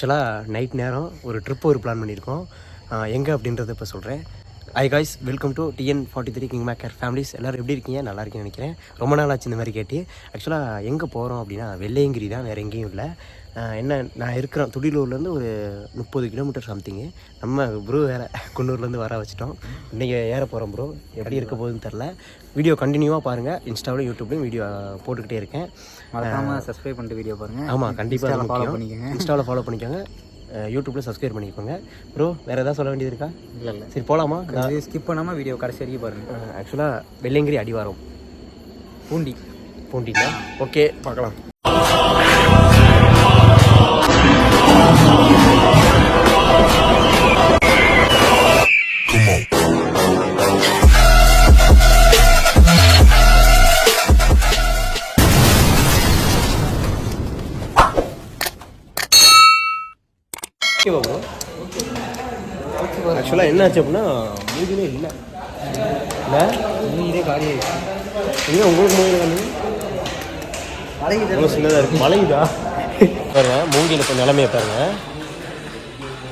ஆக்சுவலாக நைட் நேரம் ஒரு ட்ரிப் பிளான் பண்ணியிருக்கோம். எங்கே அப்படின்றத இப்போ சொல்கிறேன். High guys, welcome to TN43 king maker families. எல்லோரும் எப்படி இருக்கீங்க? நல்லா இருக்கீங்கன்னு நினைக்கிறேன். ரொம்ப நாள் ஆச்சு இந்த மாதிரி கேட்டு. ஆக்சுவலாக எங்கே போகிறோம் அப்படின்னா வெள்ளையங்கிரி தான், வேறு எங்கேயும் இல்லை. என்ன, நான் இருக்கிறேன் துடிலூர்லேருந்து ஒரு 30 கிலோமீட்டர் சம்திங்கு. நம்ம ப்ரோ வேறு குன்னூர்லேருந்து வர வச்சிட்டோம். இன்றைக்கி ஏற போகிறோம் ப்ரோ. எப்படி இருக்க போகுதுன்னு தெரில. வீடியோ கண்டினியூவாக பாருங்கள். இன்ஸ்டாவிலும் யூடியூப்லேயும் வீடியோ போட்டுக்கிட்டே இருக்கேன். மறக்காமல் சப்ஸ்கிரைப் பண்ணிட்டு வீடியோ பாருங்கள். ஆமாம், கண்டிப்பாக ஃபாலோ பண்ணிக்கோங்க. இன்ஸ்டாவில் ஃபாலோ பண்ணிக்கோங்க, யூடியூப்பில் சப்ஸ்கிரைப் பண்ணிக்கோங்க. ப்ரோ வேறு எதாவது சொல்ல வேண்டியது இருக்கா? இல்லை, சரி போகலாமா? ஸ்கிப் பண்ணாமல் வீடியோ கடைசி வரைக்கும் பாருங்கள். ஆக்சுவலாக வெள்ளையங்கிரி அடிவாரம் பூண்டிங்களா? ஓகே, பார்க்கலாம். ஆக்சுவலாக என்ன ஆச்சு அப்படின்னா மூங்கிலே இல்லை. மூங்கிலே காலி ஆயிடுச்சு. எங்கே உங்களுக்கு மூங்கில் வந்து மழை சின்னதாக இருக்குது. மழைதா பாருங்க, மூங்கில இப்போ நிலைமையை பாருங்க,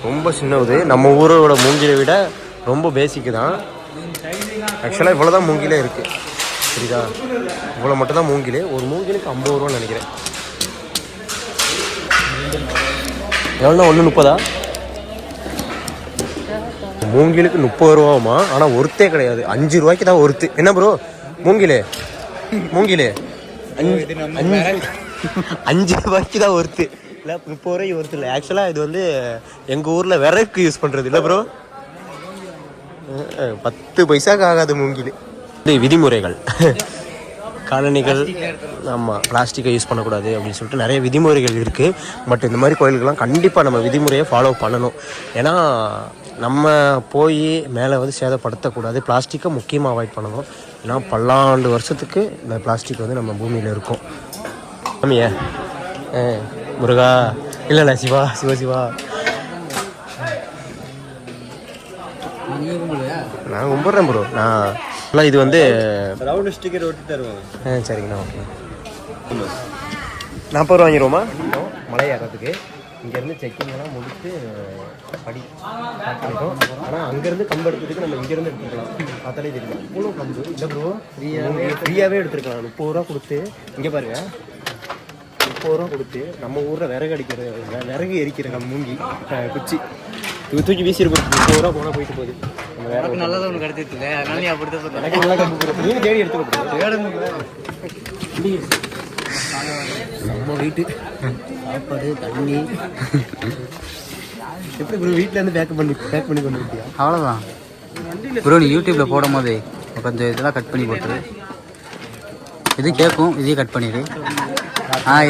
ரொம்ப சின்னது. நம்ம ஊரோட மூங்கிலை விட ரொம்ப பேசிக்கு தான். ஆக்சுவலாக இவ்வளோ தான் மூங்கிலே இருக்குது, சரிதா? இவ்வளோ மட்டும் தான் மூங்கில். ஒரு மூங்கிலுக்கு 50 ரூபான்னு நினைக்கிறேன். எவ்வளோண்ணா? 1.30. மூங்கிலுக்கு 30 ரூபாமா? ஆனால் ஒருத்தே கிடையாது, 5 ரூபாய்க்கு தான் ஒருத்து. என்ன ப்ரோ மூங்கிலே 5 ரூபாய்க்கு தான் ஒருத்து இல்லை, 30 ரூபாய்க்கு ஒருத்து இல்லை. ஆக்சுவலாக இது வந்து எங்கள் ஊரில் விறகு யூஸ் பண்ணுறது இல்லை ப்ரோ. 10 பைசாக்கு ஆகாது மூங்கில். இது விதிமுறைகள், காலணிகள். ஆமாம், பிளாஸ்டிக்கை யூஸ் பண்ணக்கூடாது அப்படின்னு சொல்லிட்டு நிறைய விதிமுறைகள் இருக்குது. பட் இந்த மாதிரி கோயிலுக்கெல்லாம் கண்டிப்பாக நம்ம விதிமுறையை ஃபாலோ பண்ணணும். ஏன்னா நம்ம போய் மேலே வந்து சேதப்படுத்தக்கூடாது. பிளாஸ்டிக்கை முக்கியமாக அவாய்ட் பண்ணணும். ஏன்னா பல்லாண்டு வருஷத்துக்கு இந்த பிளாஸ்டிக் வந்து நம்ம பூமியில் இருக்கும். ஆமியா முருகா, இல்லை சிவா சிவா நான் கும்பிட்றேன் ப்ரோ. நான் இது வந்து ரவுண்ட் ஸ்டிக்கர் ஒட்டி தருவாங்க. சரிங்கண்ணா, ஓகே. 40 ரூபா வாங்கிடுவோமா மலை ஏறதுக்கு? இங்கேருந்து செக்கிங்கெல்லாம் முடிச்சுட்டு படி ஸ்டார்ட் பண்ணிட்டோம். ஆனால் அங்கேருந்து கம்பு எடுத்துட்டு நம்ம இங்கேருந்து எடுத்துக்கலாம். பார்த்தாலே தெரியும் இவ்வளோ கம்பு இல்லை ப்ரோ. ஃப்ரீயாகவே எடுத்துருக்கலாம். 30 ரூபா கொடுத்து. இங்கே பாருங்கள், 30 ரூபா கொடுத்து நம்ம ஊரில் விறகு எரிக்கிற மூங்கி குச்சி தூக்கி வீசியிருப்போம். 30 ரூபா போனால் போயிட்டு போகுது. நம்ம வேற நல்லதாக ஒன்று கிடைச்சிருக்குல்ல, அதனால நீ அப்படி தான் எனக்கு நல்லா கம்பு கொடுத்து நீங்கள் தேடி எடுத்துக்க. நம்ம வீட்டு சாப்பாடு தண்ணி எப்படி ப்ரோ வீட்டிலேருந்து பேக் பண்ணி கொண்டு வந்துட்டியா? அவ்வளோதான் ப்ரோ. நீ யூடியூப்பில் போடும் போது கொஞ்சம் இதெல்லாம் கட் பண்ணி போட்டுரு. இது கேட்கும், இதையும் கட் பண்ணிடு.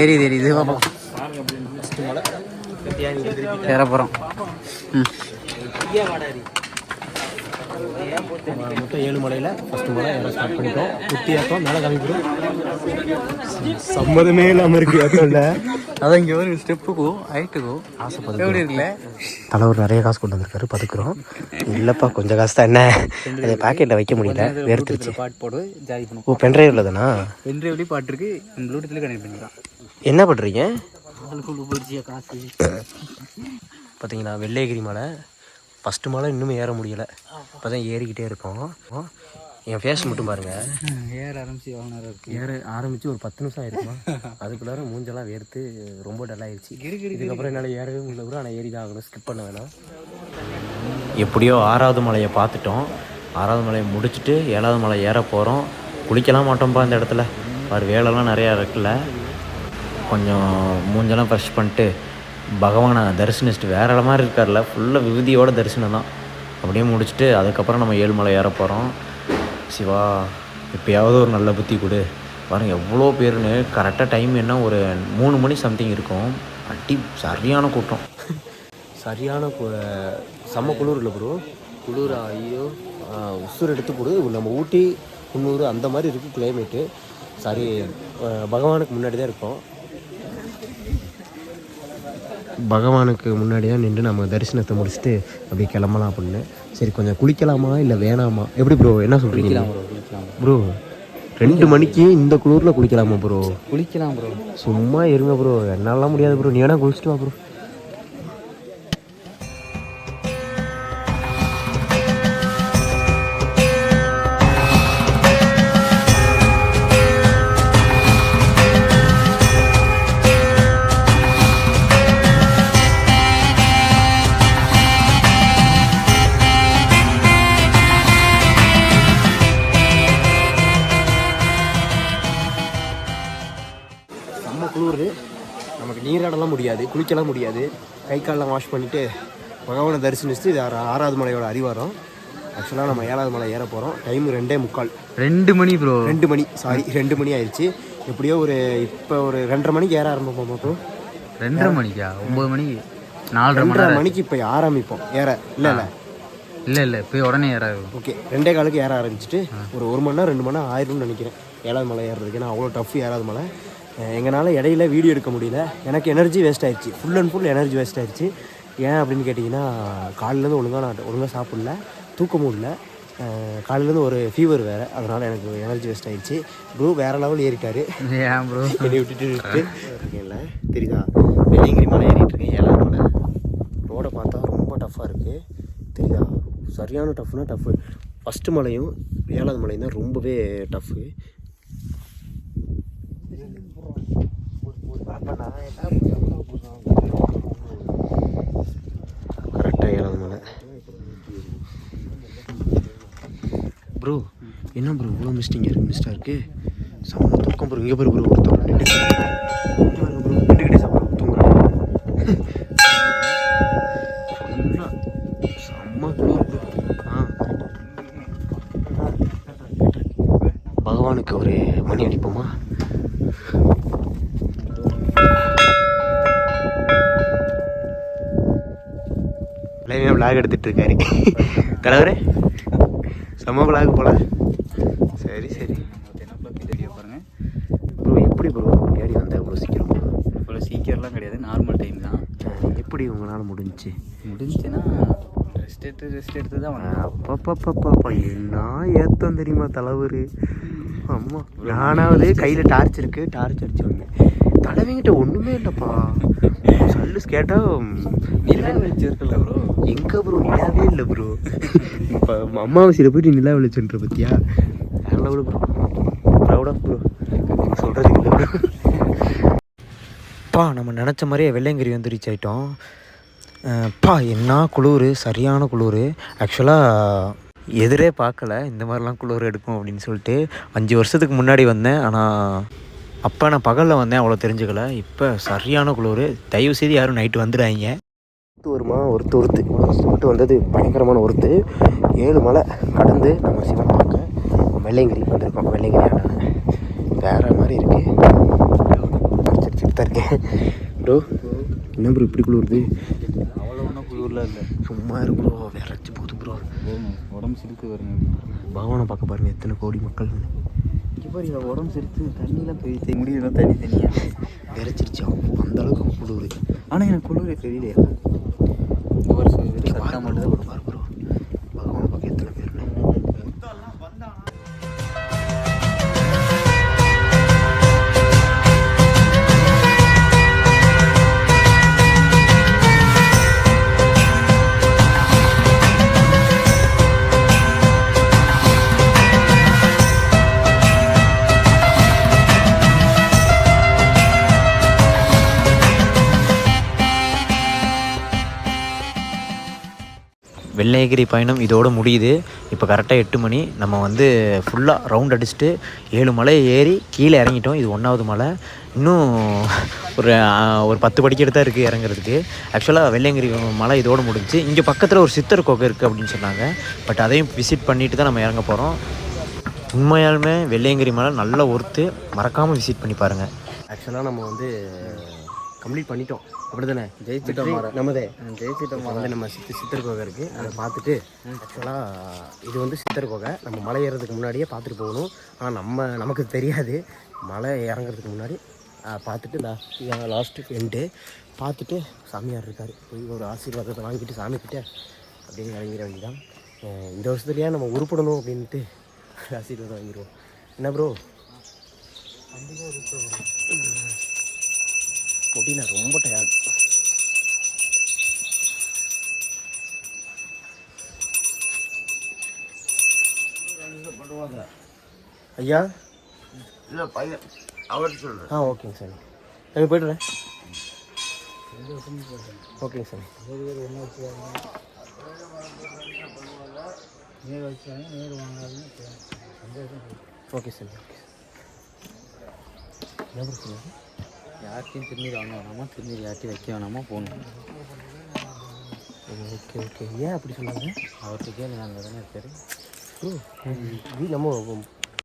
எரியுது ஏற போகிறோம். மொத்தம் 7 மலையில் ஃபஸ்ட்டு மலை ஏற ஸ்டார்ட் பண்ணிட்டோம். குட்டி ஏற்றம் மேலே காமிக்கிறோம். சம்மதமே இல்லாமல் இருக்குது ஏற்றம்ல. அதான் இங்கே ஒரு ஸ்டெப்புக்கும் ஹைட்டுக்கும் ஆசைப்படுது. எப்படி இருக்குல்ல? தலைவர் நிறைய காசு கொண்டு வந்திருக்காரு, பதுக்குறோம். இல்லைப்பா, கொஞ்சம் காசு தான். என்ன அதை பாக்கெட்டில் வைக்க முடியல, வேர்த்துருச்சு. பாட்டு போடு, ஜாலி பண்ணும். ஓ, பென்ட்ரைவில் தானா? பென்ட்ரைவ்லேயும் பாட்டு இருக்குது, ப்ளூடூத்லேயும் கனெக்ட் பண்ணிக்கலாம். என்ன பண்ணுறீங்க? போயிடுச்சியா காசு? பார்த்தீங்கன்னா வெள்ளையகிரி மலை ஃபஸ்ட்டு மலை இன்னும் ஏற முடியலை. இப்போ தான் ஏறிக்கிட்டே இருக்கோம். என் ஃபேஸ் மட்டும் பாருங்கள், ஏற ஆரம்பித்து ஒரு 10 நிமிஷம் ஆயிருக்குமா? அதுக்குள்ளார மூஞ்செல்லாம் வேர்த்து ரொம்ப டல்லாகிடுச்சு. இதுக்கப்புறம் என்னால் ஏறவே முடியல கூட. ஆனால் ஏறி தான் ஆகணும், ஸ்கிப் பண்ண வேணாம். எப்படியோ 6வது மலையை பார்த்துட்டோம். 6வது மலையை முடிச்சுட்டு 7வது மலை ஏற போகிறோம். குளிக்கலாம் மாட்டோம்ப்பா இந்த இடத்துல. வேலைலாம் நிறையா இருக்குல்ல. கொஞ்சம் மூஞ்செல்லாம் ப்ரெஷ் பண்ணிட்டு பகவானை தரிசனிச்சுட்டு, வேறு மாதிரி இருக்கார்ல, ஃபுல்லாக விபூதியோட தரிசனம் தான். அப்படியே முடிச்சுட்டு அதுக்கப்புறம் நம்ம 7 மலை ஏற போகிறோம். சிவா, எப்போயாவது ஒரு நல்ல புத்தி கொடு. பாருங்கள் எவ்வளோ பேருன்னு. கரெக்டாக டைம் என்ன, ஒரு 3 மணி சம்திங் இருக்கும். சரியான கூட்டம், சரியான செம்ம குளிர் இல்லை ப்ரோ. குளிர் ஐயோ உசுர் எடுத்து போடு. நம்ம ஊட்டி குன்னூர் அந்த மாதிரி இருக்குது கிளைமேட்டு. சரி, பகவானுக்கு முன்னாடி தான் இருக்கோம். பகவானுக்கு முன்னாடி தான் நின்று நம்ம தரிசனத்தை முடிச்சுட்டு அப்படியே கிளம்பலாம் அப்படின்னு. சரி, கொஞ்சம் குளிக்கலாமா இல்லை வேணாமா? எப்படி ப்ரோ, என்ன சொல்கிறீங்க ப்ரோ? 2 மணிக்கு இந்த குளிரில் குளிக்கலாமா ப்ரோ? குளிக்கலாம் ப்ரோ, சும்மா இருங்க ப்ரோ, என்னாலாம் முடியாது ப்ரோ. நீ வேணா குளிச்சுட்டு வா ப்ரோ. முடியாது, குளிக்கலாம் முடியாது. கை காலெலாம் வாஷ் பண்ணிவிட்டு பகவானை தரிசனிச்சுட்டு இது 6வது மலையோட அடிவாரம். ஆக்சுவலாக நம்ம 7வது மலை ஏற போகிறோம். டைம் 2:45. 2 மணி ப்ரோ. 2 மணி, சாரி 2 மணி ஆயிடுச்சு. எப்படியோ இப்போ ஒரு 2:30 மணிக்கு ஏற ஆரம்பிப்போம் மட்டும். 2:30 மணிக்கா? 9 மணிக்கு 4:30 மணிக்கு இப்போ ஆரம்பிப்போம் ஏற. இல்லை போய் உடனே ஏறாது. ஓகே, 2:15 ஏற ஆரம்பிச்சுட்டு ஒரு 1 மணி நேரம் 2 மணி நேரம் ஆயிரும்னு நினைக்கிறேன் 7வது மலை ஏறுறதுக்கு. ஏன்னா அவ்வளோ டஃப் 7வது மலை. எங்களால் இடையில வீடியோ எடுக்க முடியல. எனக்கு எனர்ஜி வேஸ்ட் ஆயிடுச்சு, full and full energy waste ஆயிடுச்சு. ஏன் அப்படின்னு கேட்டிங்கன்னா, காலையிலேருந்து ஒழுங்காக சாப்பிடல, தூக்கமும் இல்லை. காலையிலேருந்து ஒரு ஃபீவர் வேறு, அதனால் எனக்கு எனர்ஜி வேஸ்ட் ஆகிடுச்சு. ப்ரோ வேறு லெவல் ஏறிட்டார். ஏன் ப்ரோ என்னை விட்டுட்டு இருக்கேன்ல, தெரியுதா? வெள்ளியங்கிரி மலை ஏறிட்டுருக்கேன், 7வது மலை. ரோடை பார்த்தா ரொம்ப டஃப்பாக இருக்குது, தெரியுதா? சரியான டஃப்னா டஃப்பு. ஃபஸ்ட்டு மலையும் 7வது மலையும் தான் ரொம்பவே டஃப்பு. கரெக்டாக 7வது மலை. ப்ரோ என்ன ப்ரோ இவ்வளோ மிஸ்டிங்க இருக்குது? மிஸ்டாக இருக்குது, செம்ம தூக்கம் ப்ரோ. இங்கே ப்ரோ ஒருத்தவங்க நின்றுக்கிட்டே சாப்பிட்றோம், தூங்குறாங்க. செம்ம குளிர் ப்ரோ. பகவானுக்கு ஒரு மணி அடிப்போமா? விளாக் எடுத்துட்டு இருக்காரு தலைவரே. செம்ம விளாக் போல. சரி பாருங்க ப்ரோ, எப்படி ப்ரோ ஏறி வந்தேன் இவ்வளோ சீக்கிரம்? இவ்வளோ சீக்கிரம்லாம் கிடையாது, நார்மல் டைம் தான். எப்படி உங்களால் முடிஞ்சுன்னா ரெஸ்ட் எடுத்து தான் அப்பப்பப்பப்பா என்ன ஏத்தம் தெரியுமா தலைவர்? அம்மா நானாவது கையில் டார்ச் இருக்குது, டார்ச் அடிச்சு வந்தேன். தலைவங்கிட்ட ஒன்றுமே இல்லைப்பா. சல்லு கேட்டால் நிலா வெளிச்சிருக்கல ப்ரோ. எங்கே ப்ரோ நிலாவே இல்லை ப்ரோ. இப்போ அம்மாவாசையில் போயிட்டு நிலா வெளிச்சுன்ற பற்றியா? வேற லெவலு ப்ரோ, ப்ரௌடாக ப்ரோ, சொல்கிறதுக்கு இல்லை ப்ரோ. நம்ம நினச்ச மாதிரியே வெள்ளையங்கிரி வந்து ரீச் ஆகிட்டோம். என்ன குளிர், சரியான குளிர். ஆக்சுவலாக எதிரே பார்க்கல இந்த மாதிரிலாம் குளிர் எடுக்கும் அப்படின்னு சொல்லிட்டு. 5 வருஷத்துக்கு முன்னாடி வந்தேன், ஆனால் அப்போ நான் பகலில் வந்தேன், அவ்வளோ தெரிஞ்சுக்கல. இப்போ சரியான குளிர். தயவுசெய்து யாரும் நைட்டு வந்துடாதீங்க. ஒருத்து வந்தது பயங்கரமான ஒருத்து. 7 மலை கடந்து நம்ம சிவன் பார்க்க வெள்ளையங்கிரி வந்திருக்கோம். வெள்ளையங்கிரி வேறு மாதிரி இருக்குது. அடிச்சிட்டு தான் இருக்கேன் ப்ரோ. என்ன ப்ரோ இப்படி குளிருது? அவ்வளோ ஒன்றும் குளிரில் இல்லை, சும்மா இருக்கு ப்ரோ. விரைச்சி போகுது ப்ரோ, உடம்பு சிரித்து வருங்க. பகவானை பார்க்க பாருங்கள், எத்தனை கோடி மக்கள். இங்கே பாரு, உடம்பு சிரித்து தண்ணியெலாம் போய் முடியலாம், தனியாக விரைச்சிருச்சு அந்த அளவுக்கு குளிர். ஆனால் எனக்கு குளிரே தெரியலையா? ஒரு சத்தம் மட்டும் தான் பாரு ப்ரோ, பகவானை பார்க்க எத்தனை பேர். வெள்ளையங்கிரி பயணம் இதோடு முடியுது. இப்போ கரெக்டாக 8 மணி. நம்ம வந்து ஃபுல்லாக ரவுண்ட் அடிச்சுட்டு 7 மலையை ஏறி கீழே இறங்கிட்டோம். இது 1வது மலை. இன்னும் ஒரு 10 படிக்கட்டு தான் இருக்குது இறங்குறதுக்கு. ஆக்சுவலாக வெள்ளையங்கிரி மலை இதோடு முடிஞ்சு. இங்கே பக்கத்தில் ஒரு சித்தர் கோகை இருக்குது அப்படின்னு சொன்னாங்க. பட் அதையும் விசிட் பண்ணிட்டு தான் நம்ம இறங்க போகிறோம். உண்மையாலுமே வெள்ளையங்கிரி மலை நல்ல ஒர்த்து, மறக்காமல் விசிட் பண்ணி பாருங்கள். ஆக்சுவலாக நம்ம வந்து கம்ப்ளீட் பண்ணிட்டோம், அப்படி தானே? ஜெயிச்சிட்டோம். நம்மதே ஜெயிச்சிட்டோம். வந்து நம்ம சித்தர் கோகை இருக்குது, அதை பார்த்துட்டு. ஆக்சுவலாக இது வந்து சித்தர் கோகை. நம்ம மலை ஏறதுக்கு முன்னாடியே பார்த்துட்டு போகணும். ஆனால் நமக்கு தெரியாது. மலை இறங்குறதுக்கு முன்னாடி பார்த்துட்டு லாஸ்ட்டு எண்டு பார்த்துட்டு சாமியார் இருக்கார், போய் ஒரு ஆசீர்வாதத்தை வாங்கிட்டு சாமிக்கிட்ட அப்படியே இறங்கிட வேண்டியதான். இந்த வருஷத்துலையே நம்ம உருப்படணும் அப்படின்ட்டு ஆசீர்வாதம் வாங்கிடுவோம். என்ன ப்ரோ? முடியல, ரொம்ப டயர்ட். ஐயா இல்லை பையன் அவர் சொல்கிறேன். ஓகேங்க சார், நான் போய்ட்டுறேன். ஓகேங்க சார். Okay sir. ஓகே. என்ன சொல்லுங்கள்? யார்ட்டையும் திருநீர் வாங்க வேணாமா, திருநீர் யார்ட்டையும் வைக்க வேணாமா, போகணும். Okay okay. ஏன் அப்படி சொன்னாங்க? அவர்கிட்ட கேளு, நாங்கள் தானே இருக்காரு. ப்ரோ நம்ம